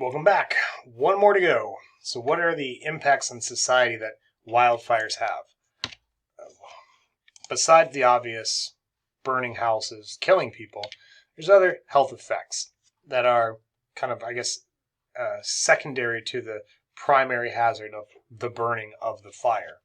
Welcome back. One more to go. So what are the impacts on society that wildfires have? Besides the obvious burning houses, killing people, there's other health effects that are kind of, secondary to the primary hazard of the burning of the fire.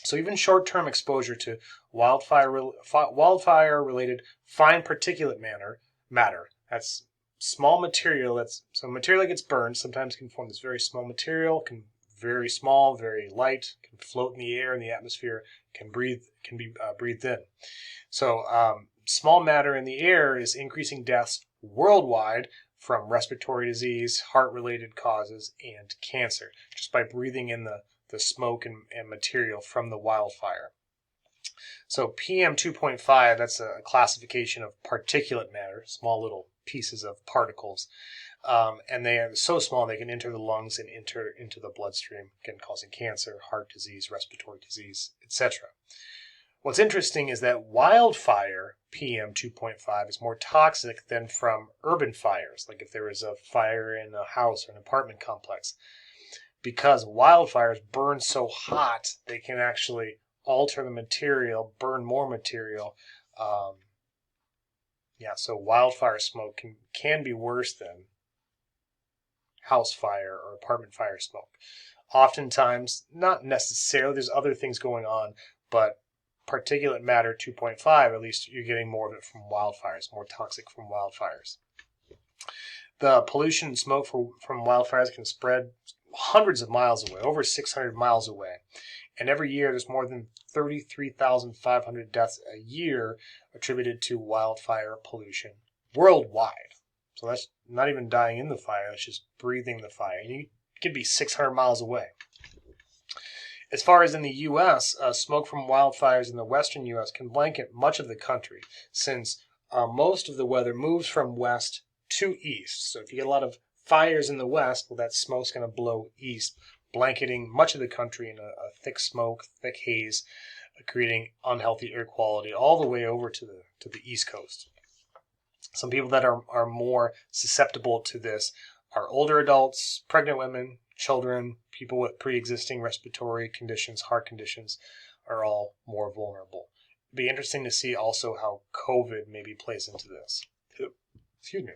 So even short-term exposure to wildfire-related fine particulate matter, that's small material, so material that gets burned sometimes can form this very small material, can very small, very light, can float in the air in the atmosphere, can be breathed in. So small matter in the air is increasing deaths worldwide from respiratory disease, heart-related causes, and cancer, just by breathing in the smoke and material from the wildfire. So PM 2.5, that's a classification of particulate matter, small little pieces of particles. And they are so small they can enter the lungs and enter into the bloodstream, again causing cancer, heart disease, respiratory disease, etc. What's interesting is that wildfire PM 2.5 is more toxic than from urban fires, like if there was a fire in a house or an apartment complex. Because wildfires burn so hot, they can actually alter the material, burn more material. So wildfire smoke can be worse than house fire or apartment fire smoke. Oftentimes, not necessarily, there's other things going on, but particulate matter 2.5, at least you're getting more of it from wildfires, more toxic from wildfires. The pollution and smoke from wildfires can spread hundreds of miles away, over 600 miles away. And every year there's more than 33,500 deaths a year attributed to wildfire pollution worldwide. So that's not even dying in the fire, that's just breathing the fire. And you could be 600 miles away. As far as in the U.S., smoke from wildfires in the western U.S. can blanket much of the country, since most of the weather moves from west to east. So if you get a lot of fires in the west, well, that smoke's going to blow east, blanketing much of the country in a thick smoke, thick haze, creating unhealthy air quality all the way over to the East Coast. Some people that are more susceptible to this are older adults, pregnant women, children, people with pre-existing respiratory conditions, heart conditions are all more vulnerable. It'd be interesting to see also how COVID maybe plays into this. Excuse me.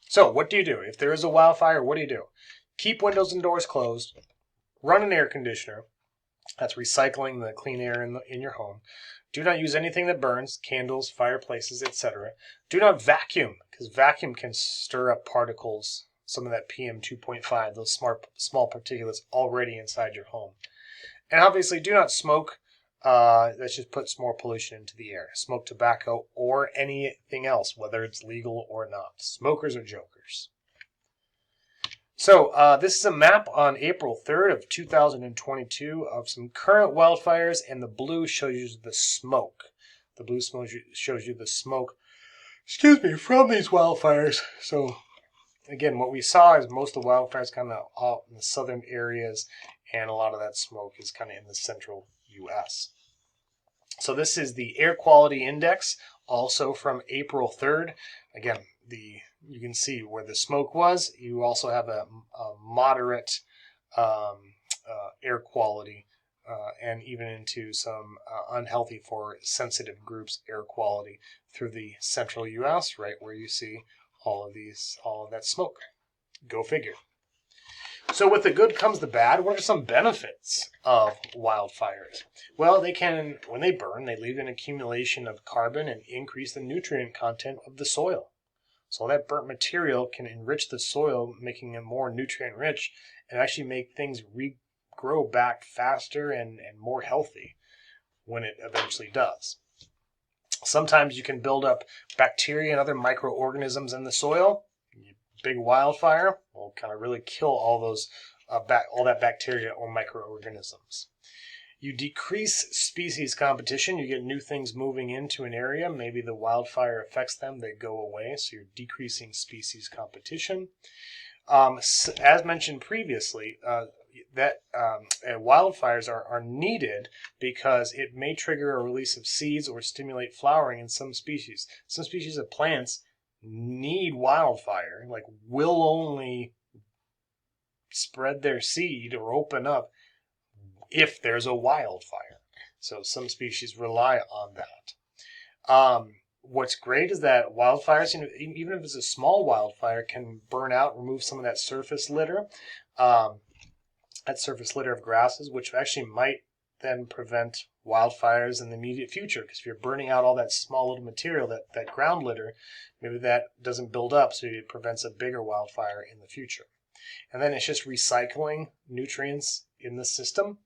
So what do you do? If there is a wildfire, what do you do? Keep windows and doors closed. Run an air conditioner. That's recycling the clean air in your home. Do not use anything that burns, candles, fireplaces, etc. Do not vacuum, because vacuum can stir up particles, some of that PM 2.5, those small particulates already inside your home. And obviously do not smoke. That just puts more pollution into the air. Smoke tobacco or anything else, whether it's legal or not. Smokers are jokers. So this is a map on April 3rd of 2022 of some current wildfires, and the blue shows you the smoke. The blue shows you the smoke, from these wildfires. So again, what we saw is most of the wildfires kind of out in the southern areas, and a lot of that smoke is kind of in the central U.S. So this is the air quality index, also from April 3rd. Again, you can see where the smoke was. You also have a moderate air quality, and even into some unhealthy for sensitive groups air quality through the central U.S., right where you see all of that smoke. Go figure. So with the good comes the bad. What are some benefits of wildfires? Well, when they burn, they leave an accumulation of carbon and increase the nutrient content of the soil. So that burnt material can enrich the soil, making it more nutrient rich, and actually make things regrow back faster and more healthy when it eventually does. Sometimes you can build up bacteria and other microorganisms in the soil. Big wildfire will kind of really kill all those all that bacteria or microorganisms. You decrease species competition. You get new things moving into an area. Maybe the wildfire affects them. They go away. So you're decreasing species competition. As mentioned previously, wildfires are needed because it may trigger a release of seeds or stimulate flowering in some species. Some species of plants need wildfire, like will only spread their seed or open up if there's a wildfire. So some species rely on that. What's great is that wildfires, even if it's a small wildfire, can burn out, remove some of that surface litter, of grasses, which actually might then prevent wildfires in the immediate future. Because if you're burning out all that small little material, that ground litter, maybe that doesn't build up, so it prevents a bigger wildfire in the future. And then it's just recycling nutrients in the system.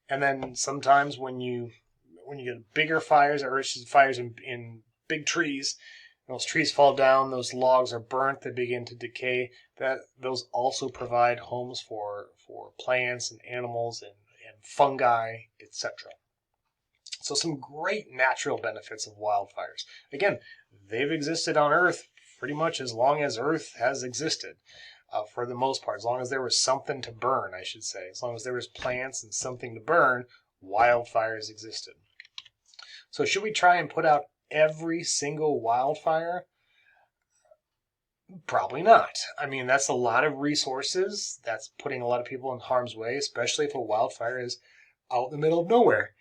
And then sometimes when you get bigger fires, or fires in big trees, those trees fall down, those logs are burnt, they begin to decay. Those also provide homes for plants and animals and fungi, etc. So some great natural benefits of wildfires. Again, they've existed on Earth pretty much as long as Earth has existed. For the most part, as long as there was something to burn, I should say. As long as there was plants and something to burn, wildfires existed. So should we try and put out every single wildfire? Probably not. I mean, that's a lot of resources. That's putting a lot of people in harm's way, especially if a wildfire is out in the middle of nowhere.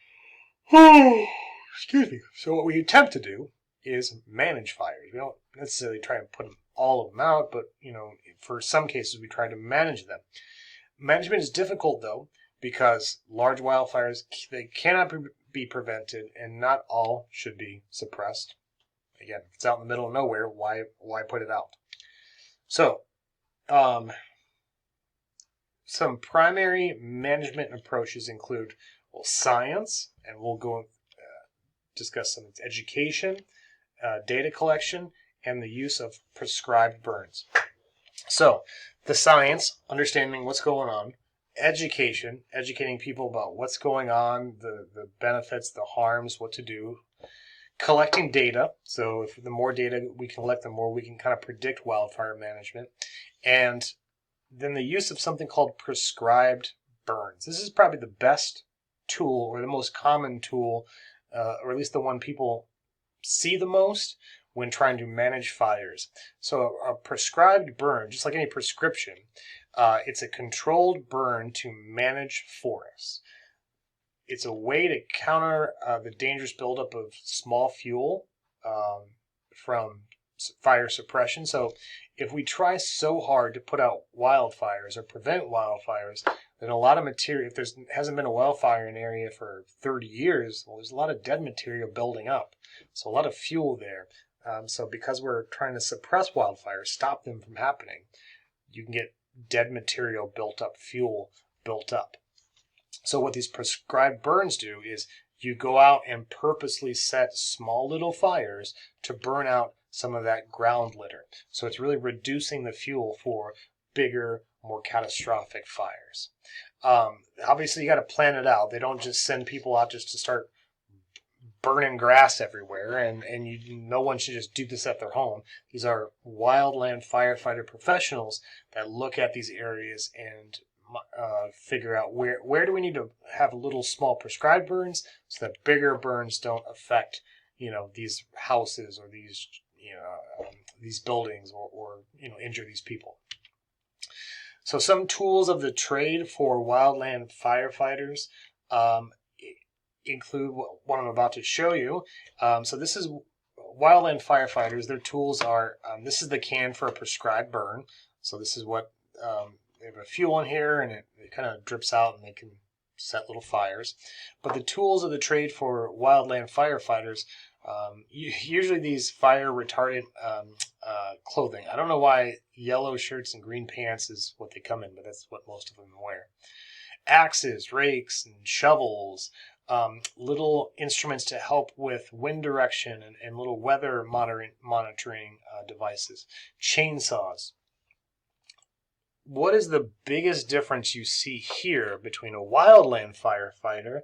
Excuse me. So what we attempt to do is manage fires. We don't necessarily try and put all of them out, but for some cases we try to manage them. Management is difficult though, because large wildfires, they cannot be prevented, and not all should be suppressed. Again, if it's out in the middle of nowhere, why put it out? So, some primary management approaches include, science, and we'll go discuss some education, data collection, and the use of prescribed burns. So, the science, understanding what's going on, education, educating people about what's going on, the benefits, the harms, what to do, collecting data. So if the more data we collect, the more we can kind of predict wildfire management. And then the use of something called prescribed burns. This is probably the best tool, or the most common tool, or at least the one people see the most when trying to manage fires. So a prescribed burn, just like any prescription, it's a controlled burn to manage forests. It's a way to counter the dangerous buildup of small fuel from fire suppression. So if we try so hard to put out wildfires or prevent wildfires, then a lot of material, if there hasn't been a wildfire in an area for 30 years, well, there's a lot of dead material building up. So a lot of fuel there. So because we're trying to suppress wildfires, stop them from happening, you can get dead material built up, fuel built up. So what these prescribed burns do is you go out and purposely set small little fires to burn out some of that ground litter. So it's really reducing the fuel for bigger, more catastrophic fires. Obviously, you got to plan it out. They don't just send people out just to start burning grass everywhere, and no one should just do this at their home. These are wildland firefighter professionals that look at these areas and figure out where do we need to have little small prescribed burns so that bigger burns don't affect these houses or these buildings or injure these people. So some tools of the trade for wildland firefighters include what I'm about to show you. So this is wildland firefighters. Their tools are, this is the can for a prescribed burn. So this is what, they have a fuel in here, and it kind of drips out, and they can set little fires. But the tools of the trade for wildland firefighters, usually these fire retardant clothing. I don't know why yellow shirts and green pants is what they come in, but that's what most of them wear. Axes, rakes, and shovels, little instruments to help with wind direction and little weather monitoring devices, chainsaws. What is the biggest difference you see here between a wildland firefighter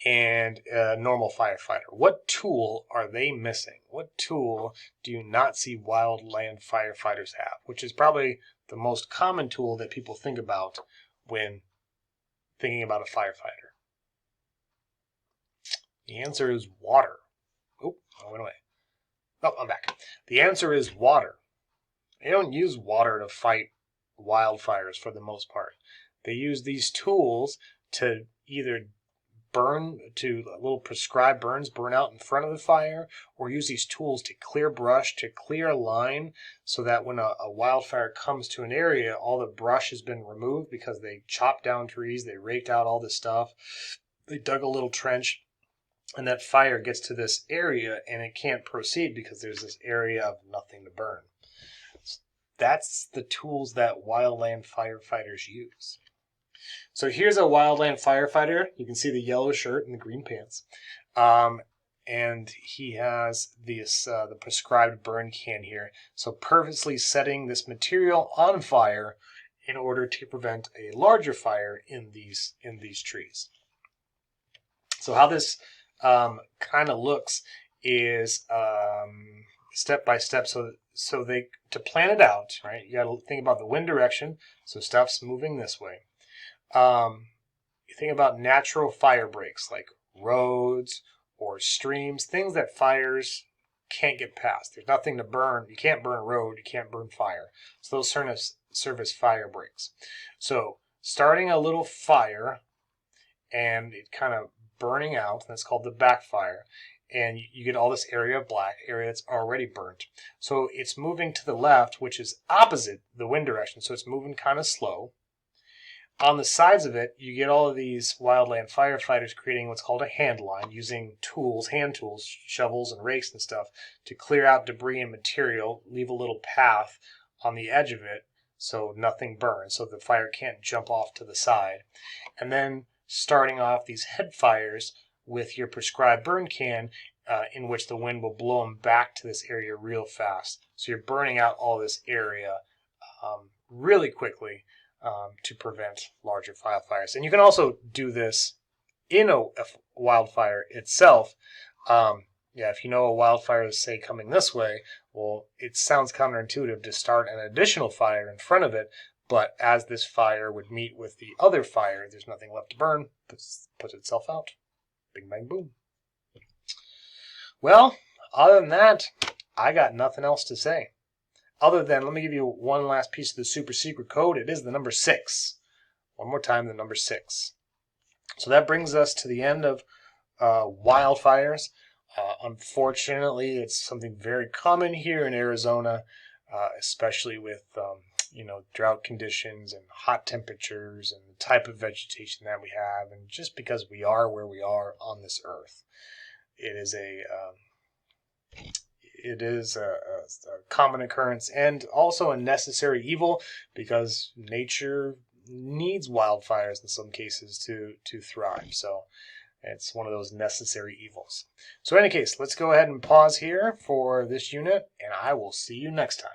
and a normal firefighter? What tool are they missing? What tool do you not see wildland firefighters have? Which is probably the most common tool that people think about when thinking about a firefighter. The answer is water. Oh, I went away. Oh, I'm back. The answer is water. They don't use water to fight wildfires for the most part. They use these tools to either little prescribed burns burn out in front of the fire, or use these tools to clear brush, to clear a line, so that when a wildfire comes to an area, all the brush has been removed because they chopped down trees, they raked out all this stuff, they dug a little trench, and that fire gets to this area and it can't proceed because there's this area of nothing to burn. That's the tools that wildland firefighters use. So here's a wildland firefighter. You can see the yellow shirt and the green pants. And he has the prescribed burn can here. So purposely setting this material on fire in order to prevent a larger fire in these trees. So how this kind of looks is step by step. So to plan it out, right? You got to think about the wind direction. So stuff's moving this way. You think about natural fire breaks like roads or streams, things that fires can't get past. There's nothing to burn. You can't burn a road. You can't burn fire. So those serve as fire breaks. So starting a little fire and it kind of burning out, that's called the backfire. And you get all this area of black, area that's already burnt. So it's moving to the left, which is opposite the wind direction. So it's moving kind of slow. On the sides of it, you get all of these wildland firefighters creating what's called a hand line, using tools, hand tools, shovels and rakes and stuff, to clear out debris and material, leave a little path on the edge of it so nothing burns, so the fire can't jump off to the side. And then starting off these head fires with your prescribed burn can, in which the wind will blow them back to this area real fast. So you're burning out all this area really quickly. To prevent larger wildfires. And you can also do this in a wildfire itself. If you know a wildfire is, say, coming this way, well, it sounds counterintuitive to start an additional fire in front of it, but as this fire would meet with the other fire, there's nothing left to burn, puts itself out. Bing, bang, boom. Well, other than that, I got nothing else to say. Other than, let me give you one last piece of the super secret code. It is the number 6. One more time, the number 6. So that brings us to the end of wildfires. Unfortunately, it's something very common here in Arizona, especially with drought conditions and hot temperatures and the type of vegetation that we have, and just because we are where we are on this earth. It is a common occurrence and also a necessary evil, because nature needs wildfires in some cases to thrive. So it's one of those necessary evils. So in any case, let's go ahead and pause here for this unit, and I will see you next time.